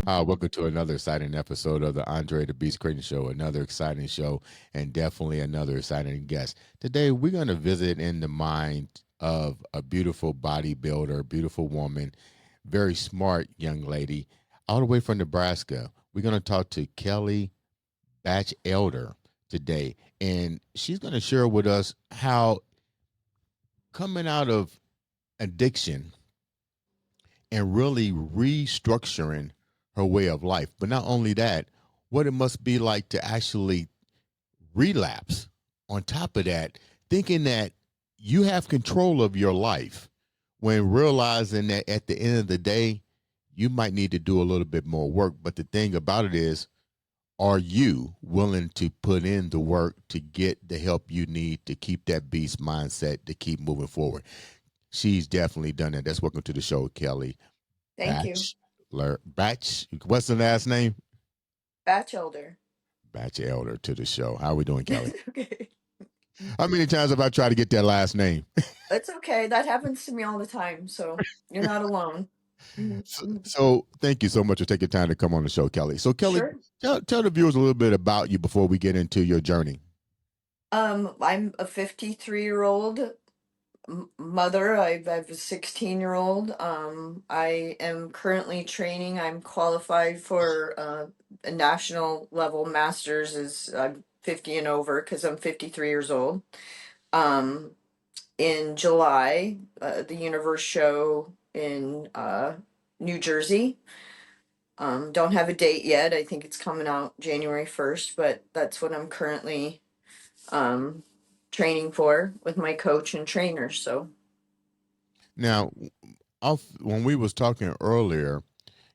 Welcome to another exciting episode of the Andre The Beast Crayton Show. Another exciting show, and definitely another exciting guest. Today, we're going to visit in the mind of a beautiful bodybuilder, beautiful woman, very smart young lady, all the way from Nebraska. We're going to talk to Kelly Batchelder today, and she's going to share with us how coming out of addiction and really restructuring her way of life. But not only that, what it must be like to actually relapse. On top of that, thinking that you have control of your life when realizing that at the end of the day, you might need to do a little bit more work. But the thing about it is, are you willing to put in the work to get the help you need to keep that beast mindset to keep moving forward? She's definitely done that. That's welcome to the show, Kelly Thank you. What's the last name? Batchelder. Batchelder to the show. How are we doing, Kelly? Okay. How many times have I tried to get that last name? That's okay. That happens to me all the time, so you're not alone. So thank you so much for taking time to come on the show, Kelly. So Kelly, Sure. tell the viewers a little bit about you before we get into your journey. I'm a 53-year-old mother. I have a 16-year-old. I am currently training. I'm qualified for a national level master's as I'm 50 and over because I'm 53 years old. Um, in July, the Universe show in New Jersey. Don't have a date yet. I think it's coming out January 1st, but that's what I'm currently um, training for with my coach and trainer. So, Now, when we was talking earlier,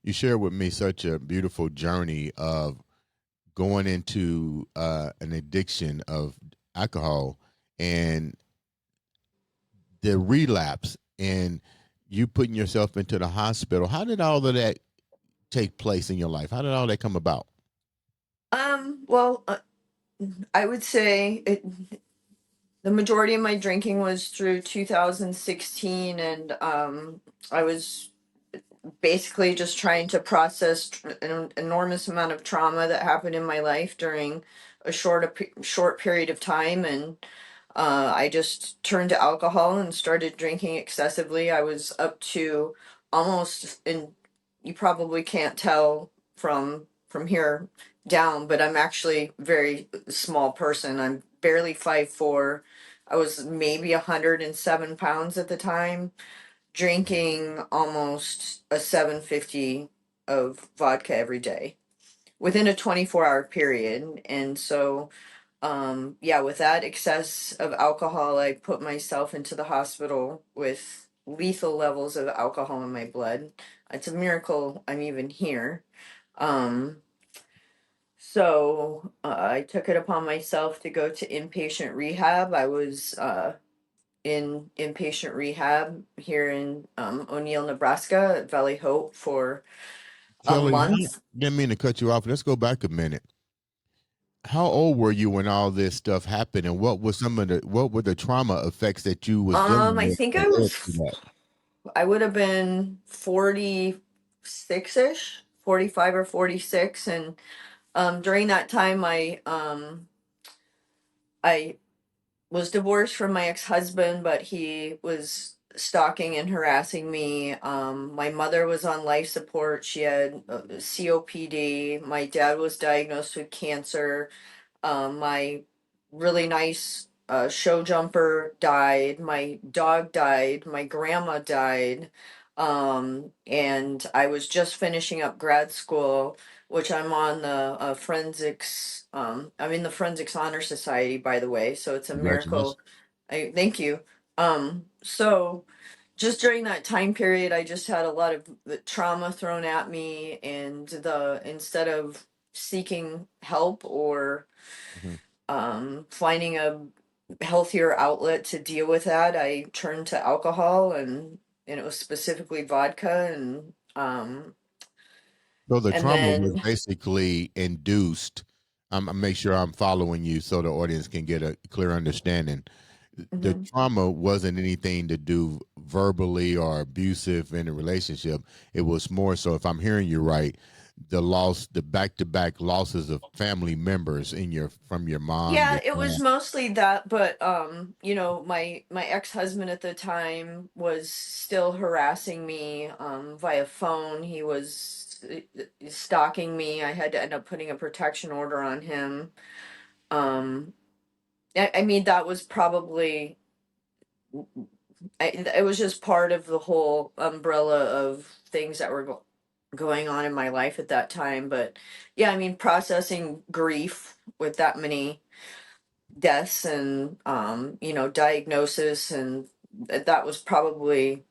you shared with me such a beautiful journey of going into an addiction of alcohol and the relapse and you putting yourself into the hospital. How did all of that take place in your life? How did all that come about? well, I would say the majority of my drinking was through 2016, and I was basically just trying to process an enormous amount of trauma that happened in my life during a short period of time, and I just turned to alcohol and started drinking excessively. I was up to almost, and you probably can't tell from here down, but I'm actually a very small person. I'm barely 5'4". I was maybe 107 pounds at the time, drinking almost a 750 of vodka every day within a 24-hour period. And so yeah, with that excess of alcohol, I put myself into the hospital with lethal levels of alcohol in my blood. It's a miracle I'm even here. um I took it upon myself to go to inpatient rehab. I was in inpatient rehab here in O'Neill, Nebraska, at Valley Hope for a Kelly, month. didn't mean to cut you off. Let's go back a minute. How old were you when all this stuff happened, and what were the trauma effects that you was dealing I with think that I led to was that? I would have been 46-ish, 45 or 46, and during that time I was divorced from my ex-husband, but he was stalking and harassing me. My mother was on life support. She had COPD. My dad was diagnosed with cancer. My really nice show jumper died. My dog died. My grandma died. And I was just finishing up grad school, which I'm on the forensics. I'm in the Forensics Honor Society, by the way. So it's a Congratulations. miracle. I thank you. So just during that time period, I just had a lot of the trauma thrown at me, and the instead of seeking help or Mhm. finding a healthier outlet to deal with that, I turned to alcohol, and it was specifically vodka, So the and trauma was then basically induced. I make sure I'm following you so the audience can get a clear understanding. The mhm. trauma wasn't anything to do verbally or abusive in a relationship. It was more so, if I'm hearing you right, the back to back losses of family members in your from your mom, Yeah, your it was dad. mostly that, but my ex-husband at the time was still harassing me via phone. He was stalking me. I had to end up putting a protection order on him. Um I mean that was probably it was just part of the whole umbrella of things that were going on in my life at that time, but yeah, I mean processing grief with that many deaths and diagnosis, and that was probably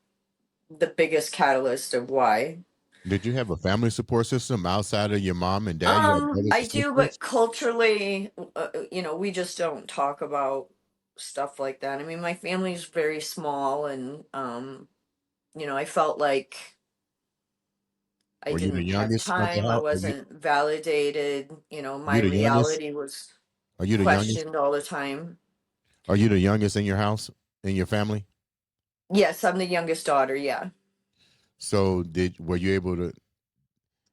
the biggest catalyst of why. Did you have a family support system outside of your mom and dad? You had brothers I and do, but sisters? culturally, we just don't talk about stuff like that. I mean, my family's very small, and I felt like I Were you the didn't have youngest of the time, I house? wasn't validated, Are my you the youngest? reality was Are you the youngest? questioned all the time. Are you the youngest in your house, in your family? Yes, I'm the youngest daughter, yeah. So were you able to,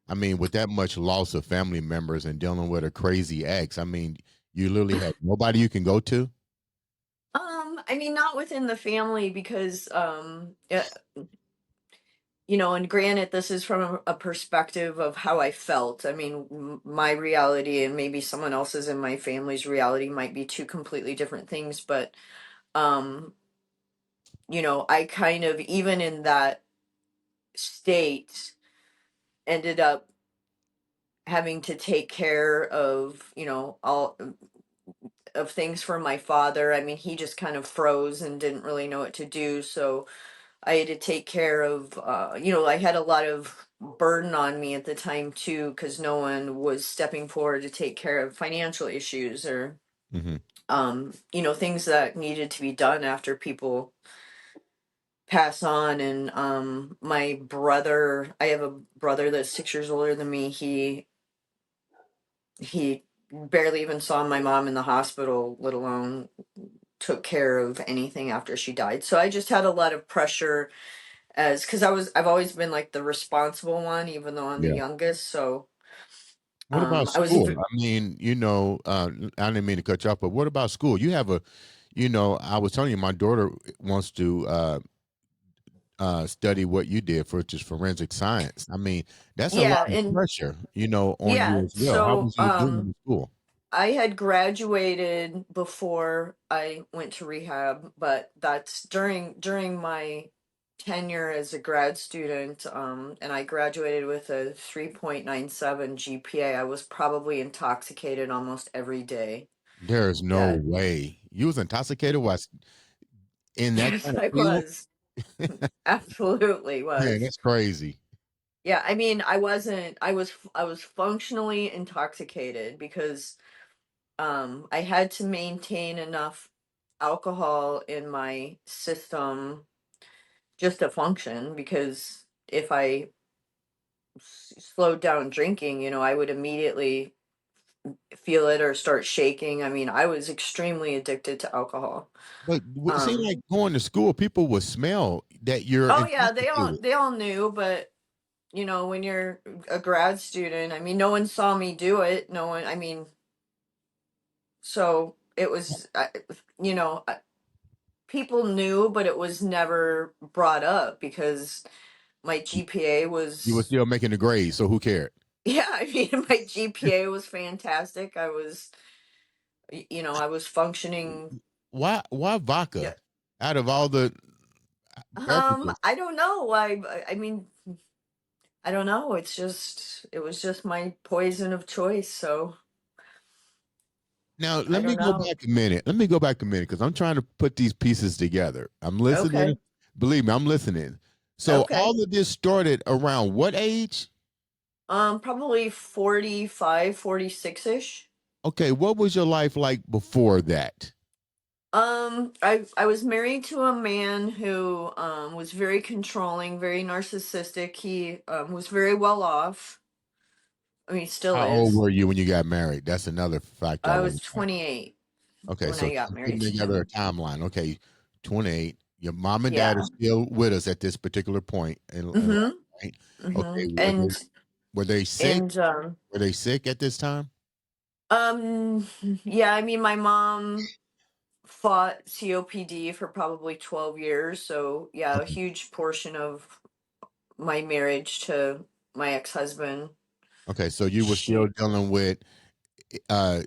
I mean, with that much loss of family members and dealing with a crazy ex, I mean, you literally had nobody you can go to? I mean, not within the family because, and granted, this is from a perspective of how I felt. I mean, my reality and maybe someone else's in my family's reality might be two completely different things, but, um, I kind of, even in that state, ended up having to take care of, all of things for my father. I mean, he just kind of froze and didn't really know what to do. So, I had to take care of, I had a lot of burden on me at the time too, because no one was stepping forward to take care of financial issues or, Hmm. things that needed to be done after people pass on. And I have a brother that's 6 years older than me. He barely even saw my mom in the hospital, let alone took care of anything after she died. So I just had a lot of pressure as because I've always been like the responsible one, even though I'm the Yeah. youngest. So What about I was school? I mean, I didn't mean to cut you off, but what about school? You have I was telling you, my daughter wants to study what you did for just forensic science. I mean, that's a lot yeah, of and pressure, on you yeah, as well. How so was you doing in school? I had graduated before I went to rehab, but that's during my tenure as a grad student, and I graduated with a 3.97 GPA. I was probably intoxicated almost every day. There's no That way you was intoxicated while in that yes, kind of I field. was. Absolutely Man, was. that's crazy. Yeah, I mean, I was functionally intoxicated because I had to maintain enough alcohol in my system just to function, because if I slowed down drinking, I would immediately feel it or start shaking. I mean, I was extremely addicted to alcohol. But it seemed Um like going to school, people would smell that you're oh yeah, they all intoxicated. they all knew, but when you're a grad student, I mean, no one saw me do it. No one, I mean, so it was, you know, I- people knew, but it was never brought up because my GPA You were was, still making the grades, so who cared? yeah, I mean, my GPA was fantastic. I was functioning. Why vodka? Yeah. Out of all the beverages. I don't know why. I mean, I don't know. It was just my poison of choice. So Now, I let me don't go know. back a minute. Let me go back a minute because I'm trying to put these pieces together. I'm listening. Okay. Believe me, I'm listening. So Okay. all of this started around what age? Probably 45, 46 ish. Okay, what was your life like before that? I was married to a man who was very controlling, very narcissistic. He was very well off. I mean, he still How old is. were you when you got married? That's another factor I I want was to know. 28 Okay, when so I got just putting married to together a him. timeline. Okay, 28. Your mom and dad are Yeah. still with us at this particular point in life, Mm-hmm. right? Okay, Mm-hmm. And Were they sick? And Were they sick at this time? yeah, I mean my mom fought COPD for probably 12 years, so yeah, a Okay. huge portion of my marriage to my ex-husband. Okay, so you were still She dealing with uh,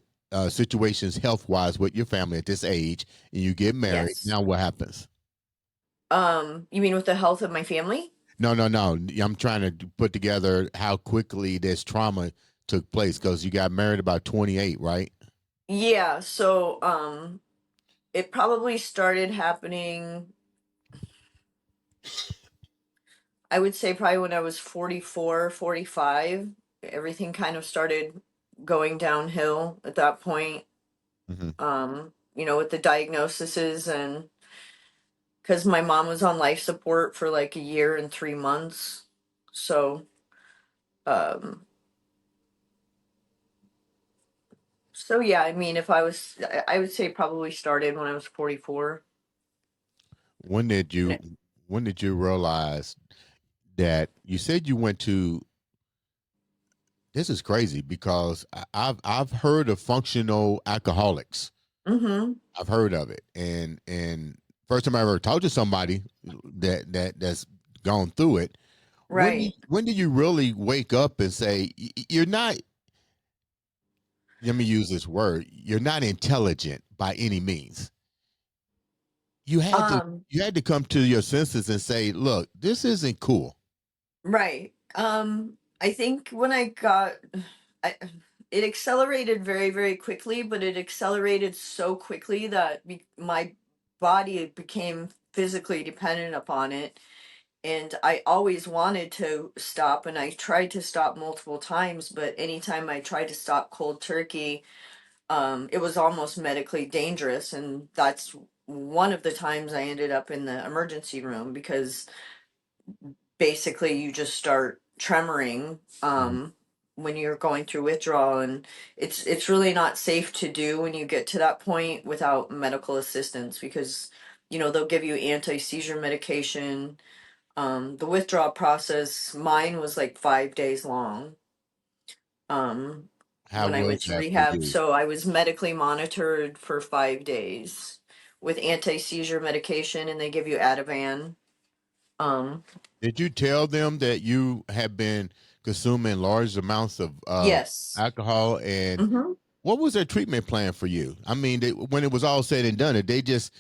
situations health wise with your family at this age, and you get married. Yes. Now, what happens? You mean with the health of my family? No, no, no. I'm trying to put together how quickly this trauma took place because you got married about 28, right? Yeah, so it probably started happening, I would say probably when I was 44, 45. Everything kind of started going downhill at that point. Hmm. With the diagnoses, and because my mom was on life support for like a year and 3 months. So, um, so yeah, I mean, if I would say probably started when I was 44. When did And you when did you realize that you said you went to this is crazy because I've heard of functional alcoholics. mm-hmm, I've heard of it, and first time I ever talked to somebody that's gone through it. right. When do you really wake up and say you're not? Let me use this word. You're not intelligent by any means. You had to Um, you had to come to your senses and say, look, this isn't cool. right. I think when I got, I, it accelerated very, very quickly, but it accelerated so quickly that my body became physically dependent upon it. And I always wanted to stop, and I tried to stop multiple times, but anytime I tried to stop cold turkey, it was almost medically dangerous. And that's one of the times I ended up in the emergency room because basically you just start tremoring Mhm. when you're going through withdrawal, and it's really not safe to do when you get to that point without medical assistance, because they'll give you anti-seizure medication. The withdrawal process, mine was like 5 days long. um How when I was went to that for rehab, you? so I was medically monitored for 5 days with anti-seizure medication, and they give you Ativan. um Did you tell them that you have been consuming large amounts of yes. alcohol, and Hmm. what was their treatment plan for you? I mean, when it was all said and done, did they just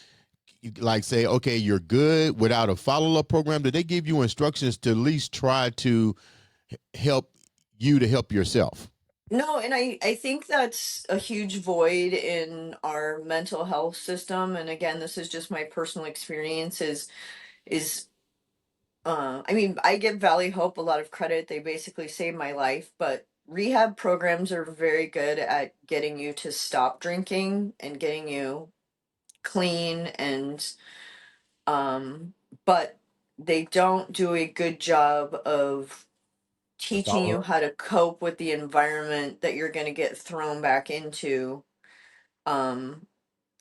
like say, okay, you're good without a follow up program? Did they give you instructions to at least try to help you to help yourself? No, and I think that's a huge void in our mental health system. And again, this is just my personal experience. Is I mean, I give Valley Hope a lot of credit. They basically saved my life, but rehab programs are very good at getting you to stop drinking and getting you clean, and um but they don't do a good job of The teaching follow you up. how to cope with the environment that you're going to get thrown back into. um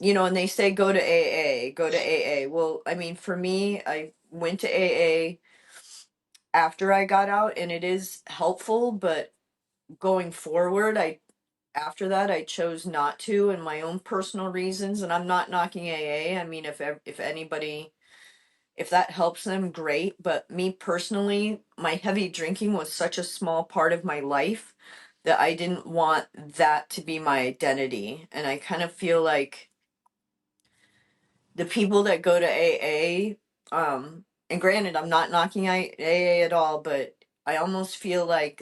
and they say go to AA, go to AA. Well, I mean, for me, I went to AA after I got out, and it is helpful, but going forward, after that I chose not to, and my own personal reasons. And I'm not knocking AA. I mean, if anybody, if that helps them, great. But me personally, my heavy drinking was such a small part of my life that I didn't want that to be my identity. And I kind of feel like the people that go to AA, and granted, I'm not knocking AA at all, but I almost feel like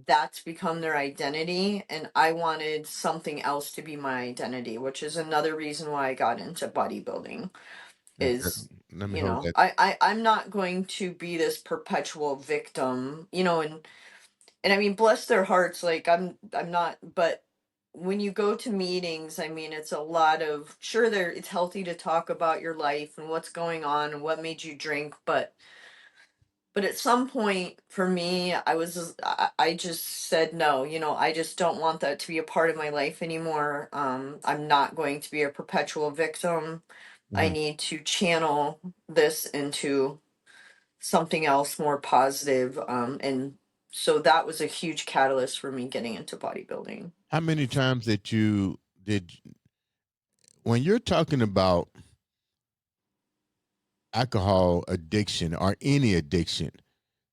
that's become their identity, and I wanted something else to be my identity, which is another reason why I got into bodybuilding. Uh, Is Let me hold that. I'm not going to be this perpetual victim, and I mean, bless their hearts, like I'm not. But when you go to meetings, I mean, it's a lot of, sure, there, it's healthy to talk about your life and what's going on and what made you drink, but at some point for me, I just said no. I just don't want that to be a part of my life anymore. I'm not going to be a perpetual victim. I Mhm. need to channel this into something else more positive, and So that was a huge catalyst for me getting into bodybuilding. How many times that you did when you're talking about alcohol addiction or any addiction?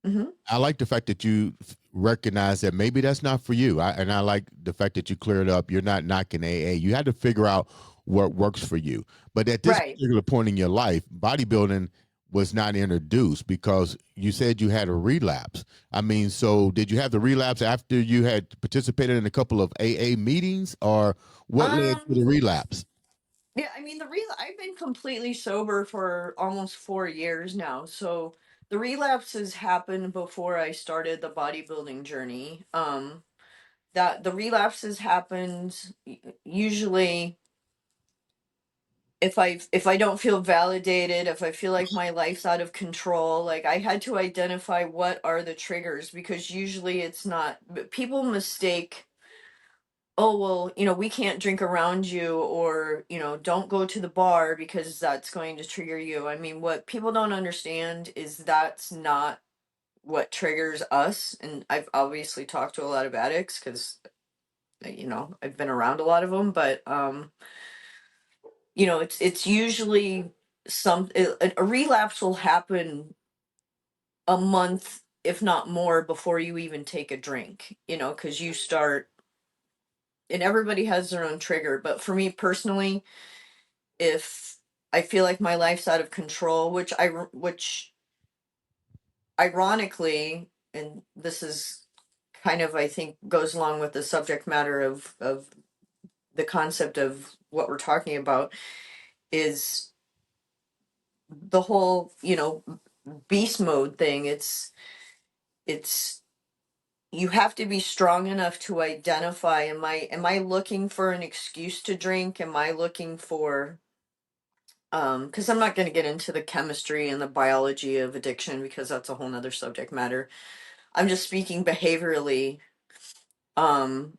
Hmm. I like the fact that you recognize that maybe that's not for you. And I like the fact that you cleared up. You're not knocking AA. You had to figure out what works for you. But at this Right. particular point in your life, bodybuilding was not introduced because you said you had a relapse. I mean, so did you have the relapse after you had participated in a couple of AA meetings, or what led to Um, the relapse? yeah, I mean, I've been completely sober for almost 4 years now. So the relapses happened before I started the bodybuilding journey. That the relapses happened usually if I don't feel validated, if I feel like my life's out of control. Like, I had to identify what are the triggers, because usually it's not, but people mistake, oh well, we can't drink around you, or don't go to the bar because that's going to trigger you. I mean, what people don't understand is that's not what triggers us. And I've obviously talked to a lot of addicts because I've been around a lot of them. But it's usually a relapse will happen a month, if not more, before you even take a drink, because you start, and everybody has their own trigger. But for me personally, if I feel like my life's out of control, which ironically, and this is kind of, I think, goes along with the subject matter of the concept of what we're talking about, is the whole, beast mode thing. It's you have to be strong enough to identify, am I looking for an excuse to drink? Am I looking for, because I'm not going to get into the chemistry and the biology of addiction, because that's a whole nother subject matter. I'm just speaking behaviorally. um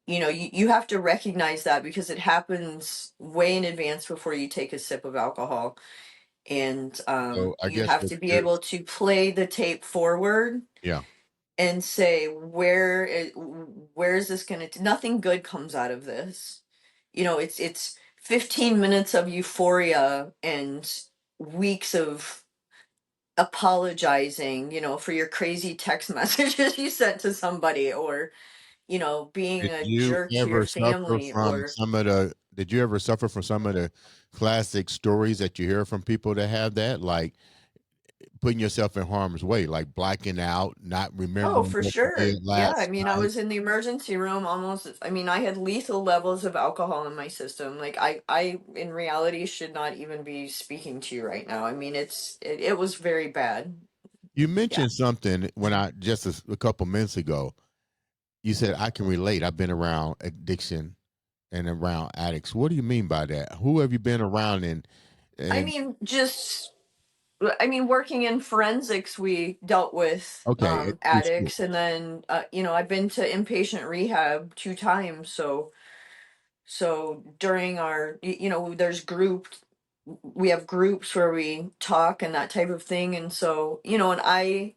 you have to recognize that, because it happens way in advance before you take a sip of alcohol. And So I you guess have what to be you're, able to play the tape forward yeah. and say, where is this going to, nothing good comes out of this. It's 15 minutes of euphoria and weeks of apologizing, for your crazy text messages you sent to somebody, or being Did a you jerk to your ever suffer family, from or some of the did you ever suffer from some of the classic stories that you hear from people that have that, like putting yourself in harm's way, like blacking out, not oh, remembering for what you sure. did Yeah, I last mean, I night? was in the emergency room almost. I mean, I had lethal levels of alcohol in my system. Like, I in reality should not even be speaking to you right now. I mean, it was very bad. You Yeah. mentioned something when I just a couple minutes ago. You said I can relate. I've been around addiction and around addicts. What do you mean by that? Who have you been around I and mean, working in forensics, we dealt with okay, through school. addicts, and then I've been to inpatient rehab 2 times. So during our, there's we have groups where we talk and that type of thing. And so, and I,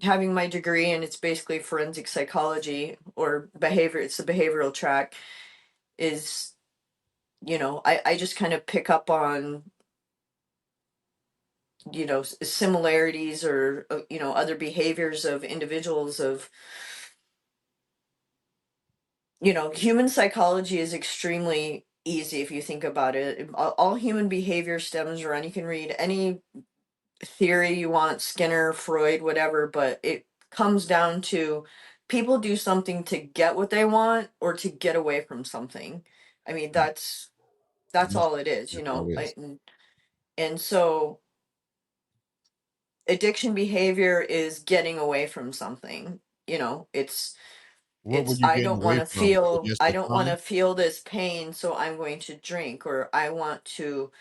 having my degree, and it's basically forensic psychology, or behavior, it's the behavioral track, is, I just kind of pick up on, similarities, or, other behaviors of individuals, of, human psychology is extremely easy if you think about it. All human behavior stems around, you can read any theory you want, Skinner, Freud, whatever, but it comes down to, people do something to get what they want, or to get away from something. I mean, that's That's, all it is, that's all it is. and so addiction behavior is getting away from something. It's What were you I getting don't away want to from? Was it feel just I the don't want fun? to feel this pain, so I'm going to drink, or I want to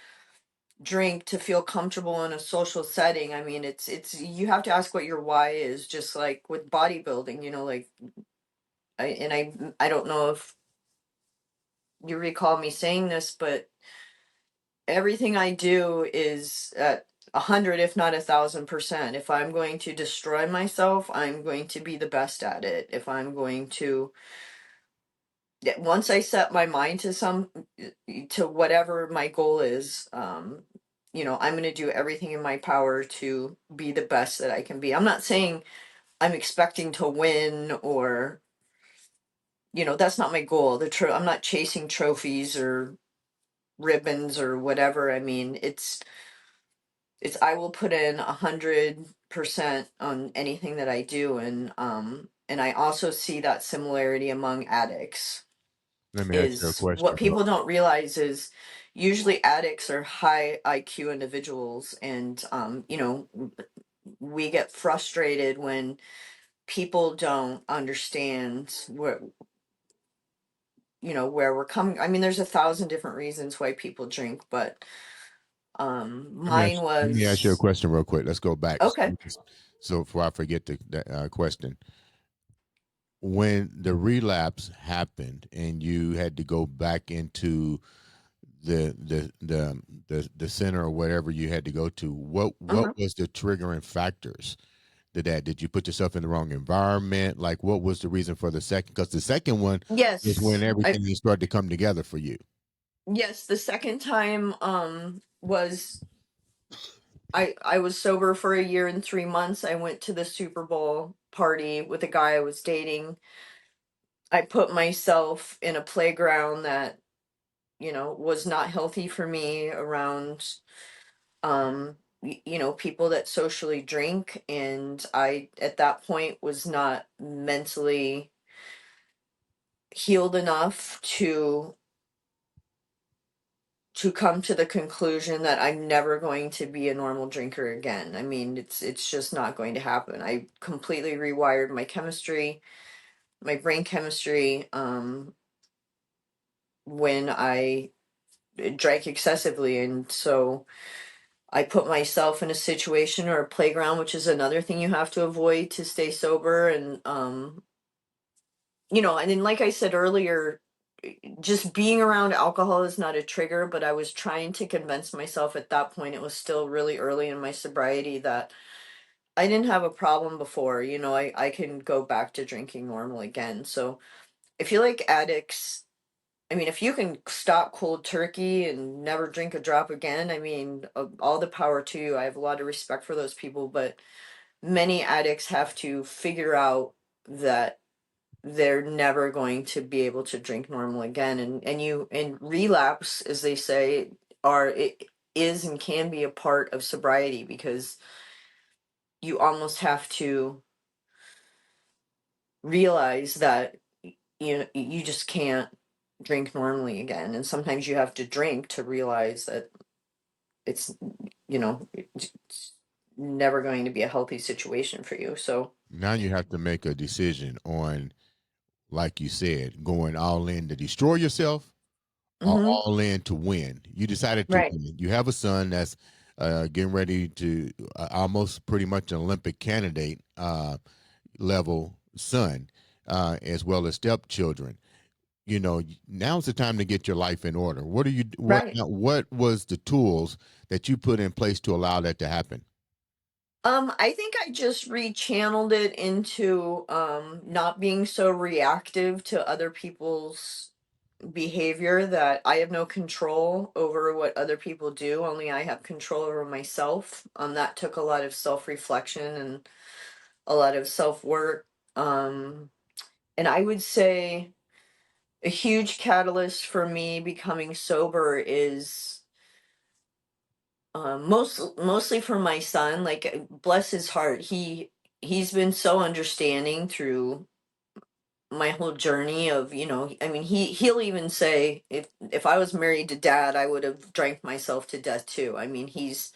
drink to feel comfortable in a social setting. I mean, it's you have to ask what your why is, just like with bodybuilding, like, I don't know if you recall me saying this, but everything I do is 100, if not 1,000%. If I'm going to destroy myself, I'm going to be the best at it. If I'm going to, once I set my mind to to whatever my goal is, I'm going to do everything in my power to be the best that I can be. I'm not saying I'm expecting to win, or that's not my goal. I'm not chasing trophies or ribbons or whatever. I mean, it's I will put in 100% on anything that I do, and I also see that similarity among addicts. Let me ask you a Is what question. people don't realize is usually addicts are high IQ individuals, and we get frustrated when people don't understand where we're coming. I mean, there's 1,000 different reasons why people drink, but mine Let me ask you a was question real quick. Let's go back. okay. So before I forget the question, when the relapse happened and you had to go back into the center or whatever you had to go to, what Uh-huh. was the triggering factors to that? Did you put yourself in the wrong environment? Like, what was the reason for the second? Because the second one is when Yes, everything started to come together for you. yes, the second time was I was sober for a year and 3 months. I went to the Super Bowl party with a guy I was dating. I put myself in a playground that, was not healthy for me, around people that socially drink, and I at that point was not mentally healed enough to come to the conclusion that I'm never going to be a normal drinker again. I mean, it's just not going to happen. I completely rewired my chemistry, my brain chemistry, when I drank excessively, and so I put myself in a situation or a playground, which is another thing you have to avoid to stay sober, and and then, like I said earlier, just being around alcohol is not a trigger, but I was trying to convince myself at that point, it was still really early in my sobriety, that I didn't have a problem before. I can go back to drinking normal again. So I feel like addicts, I mean, if you can stop cold turkey and never drink a drop again, I mean, all the power to you. I have a lot of respect for those people, but many addicts have to figure out that they're never going to be able to drink normal again, and relapse, as they say, it is and can be a part of sobriety, because you almost have to realize that you just can't drink normally again, and sometimes you have to drink to realize that it's it's never going to be a healthy situation for you. So Now you have to make a decision on, like you said, going all in to destroy yourself or mhm, all in to win. You decided to right, win. You have a son that's getting ready to almost pretty much an Olympic candidate level son, as well as stepchildren. Now's the time to get your life in order. What are you? What right. now? What was the tools that you put in place to allow that to happen? I think I just rechanneled it into not being so reactive to other people's behavior, that I have no control over what other people do, only I have control over myself. That took a lot of self-reflection and a lot of self-work. And I would say a huge catalyst for me becoming sober is mostly for my son. Like, bless his heart, he's been so understanding through my whole journey of, I mean, he'll even say, if I was married to dad, I would have drank myself to death too. I mean, he's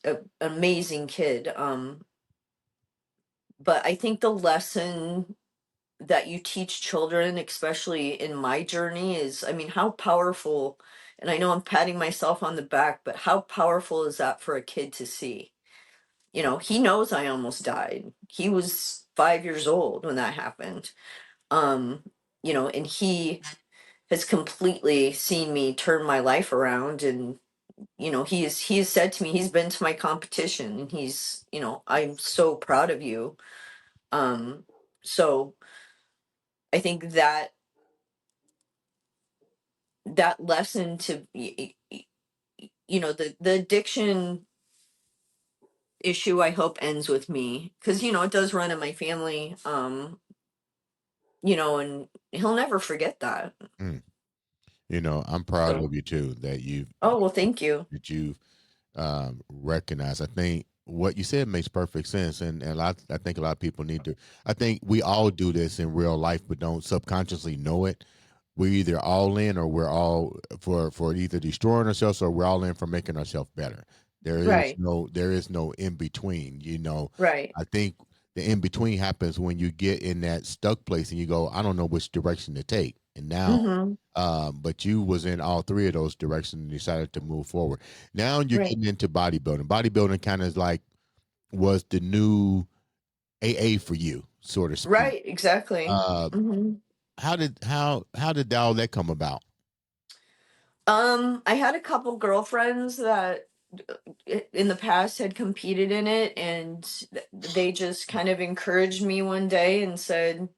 an amazing kid. But I think the lesson that you teach children, especially in my journey, is, I mean, how powerful, and I know I'm patting myself on the back, but how powerful is that for a kid to see? He knows I almost died. He was 5 years old when that happened. Um, and he has completely seen me turn my life around, and he has said to me, he's been to my competition, and I'm so proud of you. So I think that lesson to the addiction issue, I hope ends with me, because it does run in my family. And he'll never forget that. Mm. I'm proud So, of you too that oh well, thank you. you've recognize. I think what you said makes perfect sense, and I think a lot of people need to. I think we all do this in real life, but don't subconsciously know it. We're either all in, or we're all for either destroying ourselves, or we're all in for making ourselves better. Right, There is no in between. right. I think the in between happens when you get in that stuck place and you go, I don't know which direction to take, and now Mm-hmm. but you was in all three of those directions and decided to move forward. Now you're Right, getting into bodybuilding. Bodybuilding kind of like was the new AA for you, so to speak. right, exactly. Uh, Mm-hmm. how did all that come about? I had a couple girlfriends that in the past had competed in it, and they just kind of encouraged me one day and said,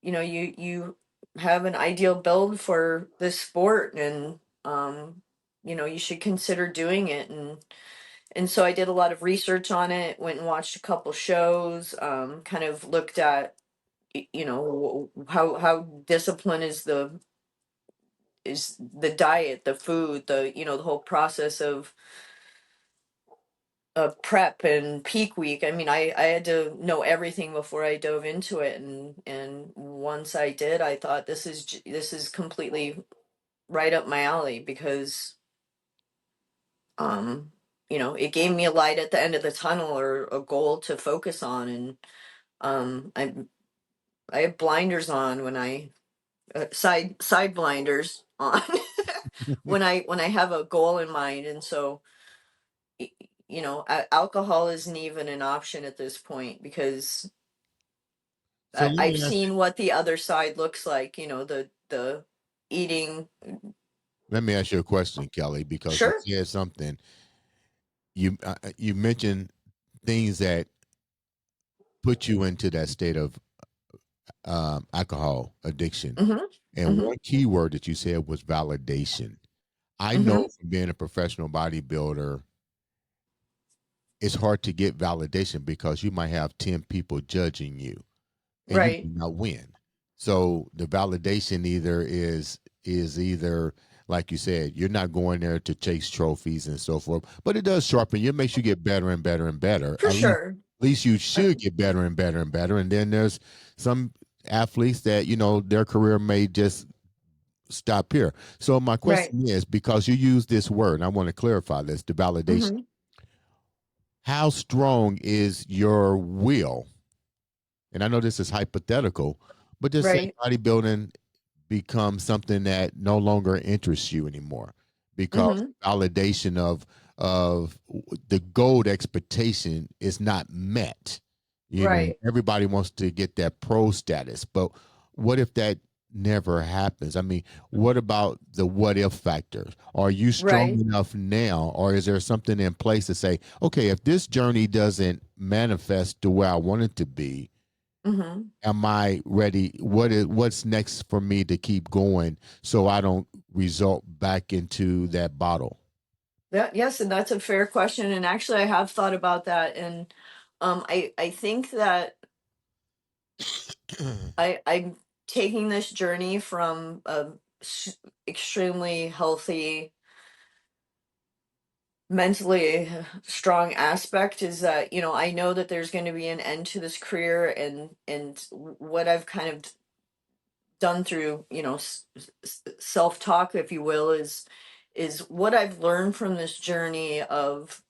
you have an ideal build for this sport, and you should consider doing it. And so I did a lot of research on it, went and watched a couple shows, kind of looked at how discipline is the diet, the food, the whole process of prep and peak week. I mean, I had to know everything before I dove into it, and once I did, I thought this is completely right up my alley, because um it gave me a light at the end of the tunnel, or a goal to focus on. And I have blinders on when I side blinders on when I have a goal in mind. And so y- alcohol isn't even an option at this point, because So let I've me ask seen what the other side looks like. The eating. let me ask you a question, Kelly, because you Sure. said something. You mentioned things that put you into that state of alcohol addiction, Mm-hmm. and Mm-hmm. one key word that you said was validation. I Mm-hmm. know from being a professional bodybuilder, it's hard to get validation because you might have 10 people judging you and you Right. do not win. So the validation is either, like you said, you're not going there to chase trophies and so forth, but it does sharpen you. It makes you get better and better and better. For sure. At least you I, should get better and better and better. And then there's some athletes that, their career may just stop here. So my right. question is, because you use this word, and I want to clarify this, the validation, Mm-hmm. how strong is your will? And I know this is hypothetical, but just say Right. bodybuilding becomes something that no longer interests you anymore because Mm-hmm. validation of the gold expectation is not met. Right. Everybody wants to get that pro status, but what if that never happens? I mean, what about the what if factor? Are you strong Right. enough now, or is there something in place to say, okay, if this journey doesn't manifest the way I want it to be, Mm-hmm. am I ready? What's next for me to keep going so I don't result back into that bottle? Yes, and that's a fair question. And actually, I have thought about that, and I think that I'm taking this journey from a extremely healthy, mentally strong aspect. Is that I know that there's going to be an end to this career, and what I've kind of done through self talk, if you will, is what I've learned from this journey of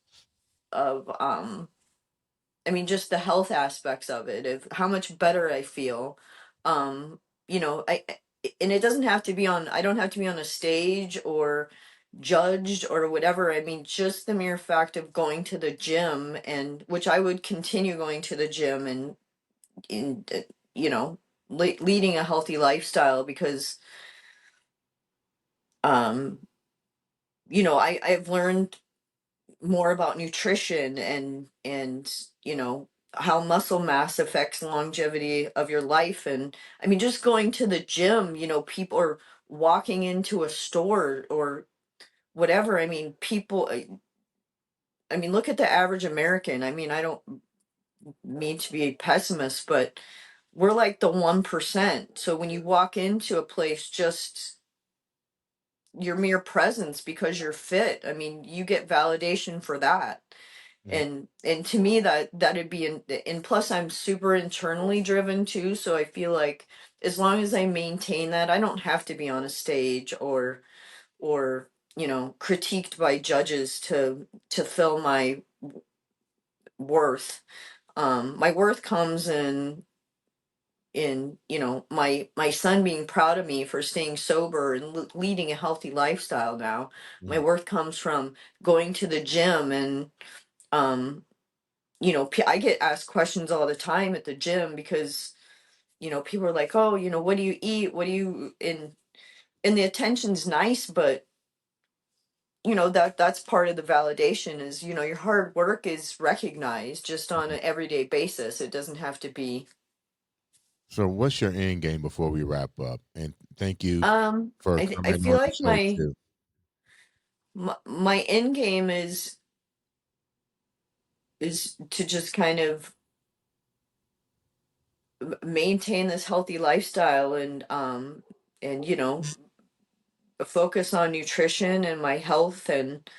I mean, just the health aspects of it, of how much better I feel. And it doesn't have to be on, I don't have to be on a stage or judged or whatever. I mean, just the mere fact of going to the gym, and which I would continue going to the gym, and in, you know, leading a healthy lifestyle, because, um, I've learned more about nutrition and how muscle mass affects longevity of your life. And I mean, just going to the gym, people are walking into a store or whatever. I mean, look at the average American. I mean, I don't mean to be a pessimist, but we're like the 1%. So when you walk into a place, just your mere presence, because you're fit, I mean, you get validation for that. Mm. And to me, that'd be and plus I'm super internally driven too, so I feel like as long as I maintain that, I don't have to be on a stage or critiqued by judges to fill my worth. My worth comes in my son being proud of me for staying sober and leading a healthy lifestyle now. My Mm. worth comes from going to the gym and um I get asked questions all the time at the gym because people are like, oh, what do you eat, what do you and the attention's nice, but that's part of the validation is your hard work is recognized just on an everyday basis. It doesn't have to be. So, what's your end game before we wrap up? And thank you for I coming feel on the like show too. my end game is to just kind of maintain this healthy lifestyle and focus on nutrition and my health and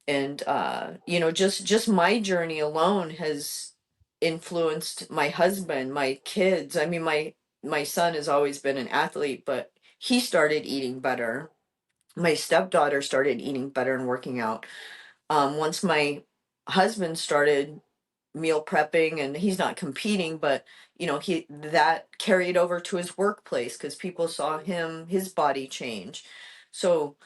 just my journey alone has influenced my husband, my kids. I mean, my son has always been an athlete, but he started eating better. My stepdaughter started eating better and working out. Once my husband started meal prepping, and he's not competing, but he that carried over to his workplace because people saw his body change. So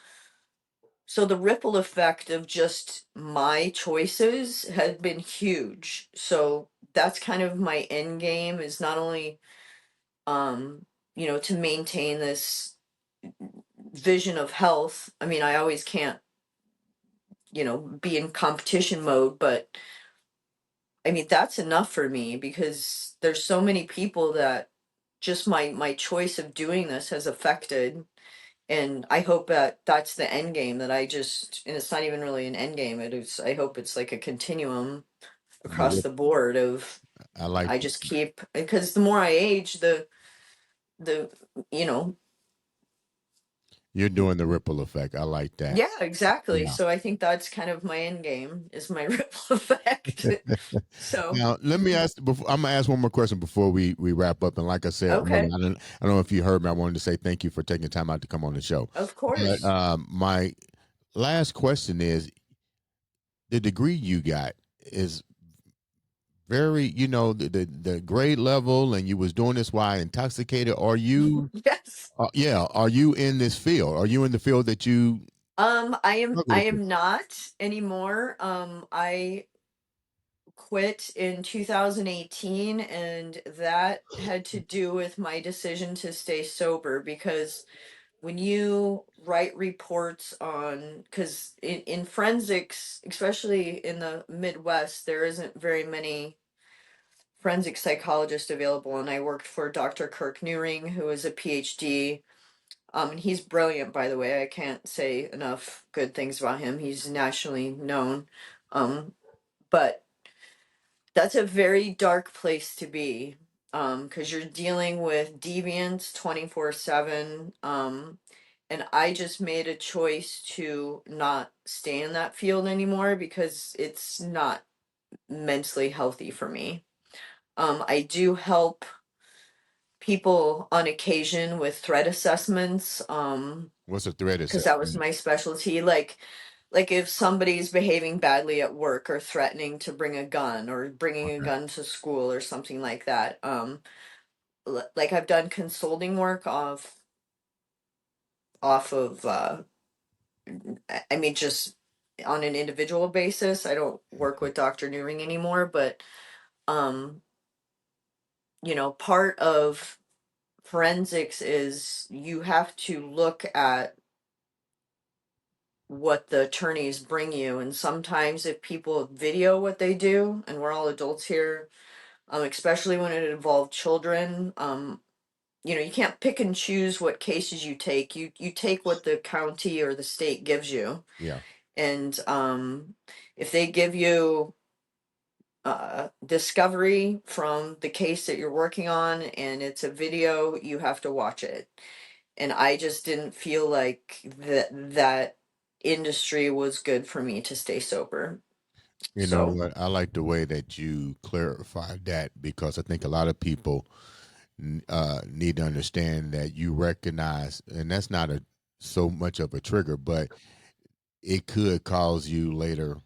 so the ripple effect of just my choices has been huge. So that's kind of my end game, is not only to maintain this vision of health. I mean, I always can't be in competition mode, but I mean, that's enough for me because there's so many people that just my choice of doing this has affected. And I hope that that's the end game, that I just, and it's not even really an end game. It is, I hope it's like a continuum The across rip, the board of, I like I just keep, because the more I age, the, you know, you're doing the ripple effect. I like that. yeah, exactly. Yeah. So I think that's kind of my end game, is my ripple effect. So, Now, let me ask. Before, I'm gonna ask one more question before we wrap up. And like I said earlier, okay, I don't know if you heard me. I wanted to say thank you for taking time out to come on the show. of But course. my last question is: the degree you got is very, the grade level, and you was doing this while intoxicated. Are you? Yes. Yeah. Are you in this field? Are you in the field that you I struggled with? am not anymore. I quit in 2018, and that had to do with my decision to stay sober. Because when you write reports on, because in forensics, especially in the Midwest, there isn't very many forensic psychologists available, and I worked for Dr. Kirk Newring, who is a PhD. And he's brilliant, by the way. I can't say enough good things about him. He's nationally known. But that's a very dark place to be, because you're dealing with deviants 24/7. And I just made a choice to not stay in that field anymore because it's not mentally healthy for me. I do help people on occasion with threat assessments. What's a threat Because that was assessment? my specialty. Like if somebody's behaving badly at work or threatening to bring a gun or bringing a Okay. gun to school or something like that. Like I've done consulting work off of I mean, just on an individual basis. I don't work with Dr. Newring anymore, but um part of forensics is you have to look at what the attorneys bring you. And sometimes if people video what they do, and we're all adults here, especially when it involved children, you can't pick and choose what cases you take. You take what the county or the state gives you. Yeah. And if they give you discovery from the case that you're working on and it's a video, you have to watch it. And I just didn't feel like that industry was good for me to stay sober. You know So what? I like the way that you clarified that because I think a lot of people need to understand that you recognize, and that's not a so much of a trigger, but it could cause you later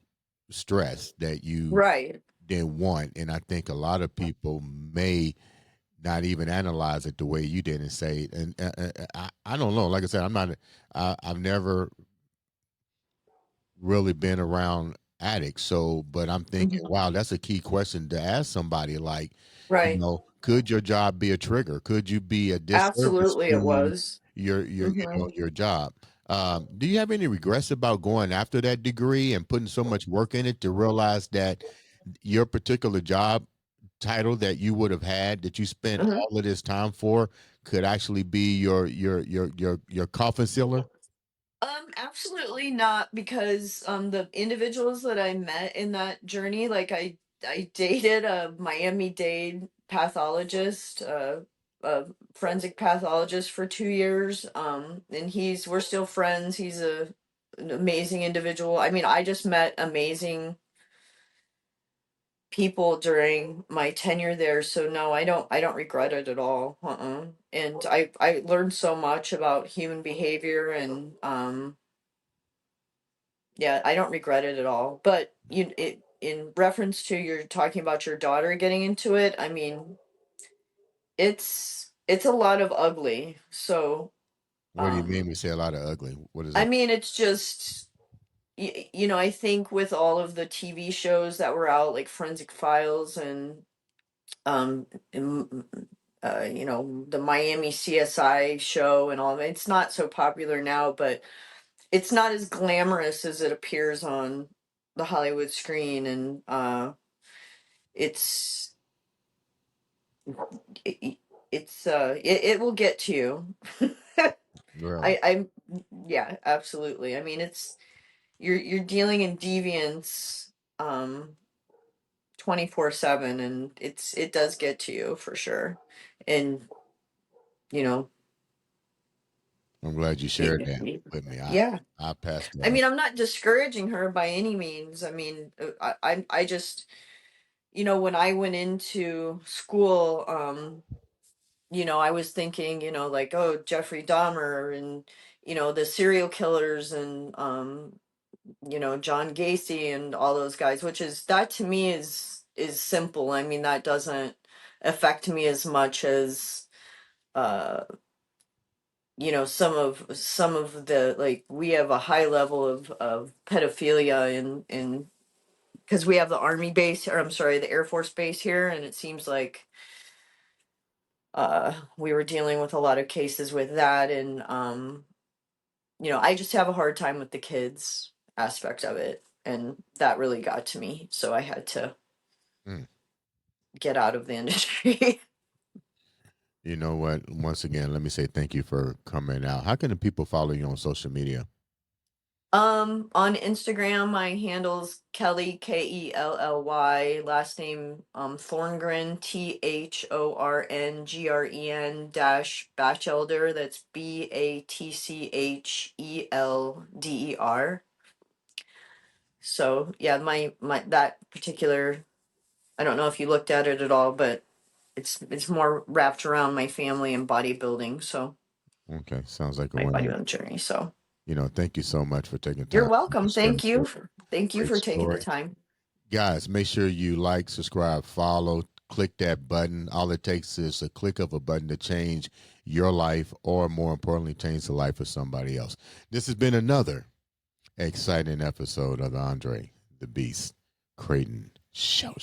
stress that you right. didn't want. And I think a lot of people may not even analyze it the way you did and say, and I don't know. Like I said, I'm not, I've never really been around addicts. So, but I'm thinking, Mhm. wow, that's a key question to ask somebody. Like, Right. could your job be a trigger? Could you be a disservice Absolutely it to was. your Hmm. your job? Do you have any regrets about going after that degree and putting so much work in it to realize that your particular job title that you would have had that you spent Hmm. all of this time for could actually be your coffin sealer? Absolutely not, because the individuals that I met in that journey, like I dated a Miami-Dade pathologist, a forensic pathologist for 2 years. And we're still friends. He's an amazing individual. I mean, I just met amazing people during my tenure there, so no, I don't regret it at all. And I learned so much about human behavior, and yeah, I don't regret it at all. But in reference to you're talking about your daughter getting into it, I mean, it's a lot of ugly. So, What do you mean um we say a lot of ugly? What is I that? mean, it's just I think with all of the TV shows that were out, like Forensic Files and um m- the Miami CSI show and all of it, it's not so popular now, but it's not as glamorous as it appears on the Hollywood screen. And it's it, it will get to you. Really? I yeah, absolutely. I mean, you're dealing in deviance 24/7, and it does get to you for sure. And you know I'm glad you shared that with me. yeah. I passed I the mean, I'm not discouraging her by any means. I mean, I just, when I went into school, I was thinking, like, oh, Jeffrey Dahmer and, the serial killers and, John Gacy and all those guys, which is, that to me is simple. I mean, that doesn't affect me as much as, uh, some of the, like, we have a high level of pedophilia in because we have the army base, or I'm sorry, the Air Force base here, and it seems like we were dealing with a lot of cases with that. And I just have a hard time with the kids aspect of it, and that really got to me, so I had to mm. get out of the industry. You know what? Once again, let me say thank you for coming out. How can the people follow you on social media? On Instagram, my handle's Kelly, Kelly, last name Thorngren, Thorngren dash Batchelder. That's Batchelder. So yeah, my that particular, I don't know if you looked at it at all, but it's more wrapped around my family and bodybuilding. So Okay, sounds like a my winner. bodybuilding journey. So Thank you so much for taking you're time to welcome. share Thank you. Thank you great for taking the story. time. Guys, make sure you like, subscribe, follow, click that button. All it takes is a click of a button to change your life, or more importantly, change the life of somebody else. This has been another exciting episode of the Andre the Beast Crayton Show.